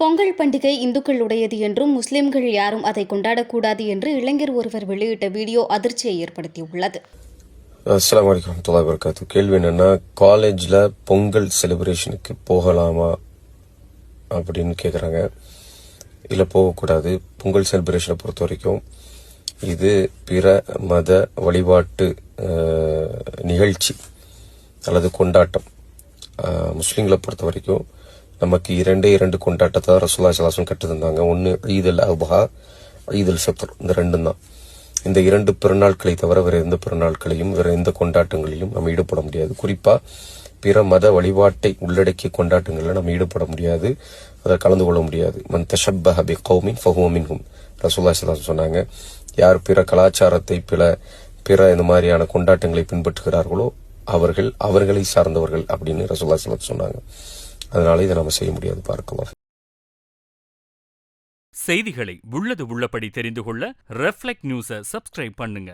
பொங்கல் பண்டிகை இந்துக்களுடையது என்றும் முஸ்லிம்கள் யாரும் அதை கொண்டாடக்கூடாது என்று இளைஞர் ஒருவர் வெளியிட்ட வீடியோ அதிர்ச்சியை ஏற்படுத்தியுள்ளது. அஸ்ஸலாமு அலைக்கும் வரஹ்மத்துல்லாஹி வபரகாத்துஹு. கேள்வி என்னன்னா, காலேஜில் பொங்கல் செலிப்ரேஷனுக்கு போகலாமா அப்படின்னு கேட்குறாங்க. இல்லை, போகக்கூடாது. பொங்கல் செலிப்ரேஷனை பொறுத்த வரைக்கும் இது பிற மத வழிபாட்டு நிகழ்ச்சி அல்லது கொண்டாட்டம். முஸ்லீம்களை பொறுத்த வரைக்கும் நமக்கு இரண்டு கொண்டாட்டத்தை தான் ரசூலுல்லாஹி ஸல்லல்லாஹு அலைஹி வஸல்லம் கற்று தந்தாங்க. ஒன்று ஈத் அல் அத்ஹா, ஈத் அல் ஃபித்ர். இந்த ரெண்டும் தான். இந்த 2 பெருநாட்களை தவிர வேற எந்த பெருநாட்களையும் வேற எந்த கொண்டாட்டங்களிலும் நம்ம ஈடுபட முடியாது. குறிப்பா பிற மத வழிபாட்டை உள்ளடக்கிய கொண்டாட்டங்களில் நம்ம ஈடுபட முடியாது, அதை கலந்து கொள்ள முடியாது. மன் தஷப்பஹ பிகௌமின் ஃபஹுவ மின்ஹும் ரசூலுல்லாஹி ஸல்லல்லாஹு அலைஹி வஸல்லம் சொன்னாங்க. யார் பிற கலாச்சாரத்தை பிற இந்த மாதிரியான கொண்டாட்டங்களை பின்பற்றுகிறார்களோ அவர்களை சார்ந்தவர்கள் அப்படின்னு ரசூலுல்லாஹி ஸல்லல்லாஹு அலைஹி வஸல்லம் சொன்னாங்க. அதனால இதை நம்ம செய்ய முடியாது. பார்க்கலாம். செய்திகளை உள்ளது உள்ளபடி தெரிந்து கொள்ள ரெஃப்ளெக்ட் நியூஸை சப்ஸ்கிரைப் பண்ணுங்க.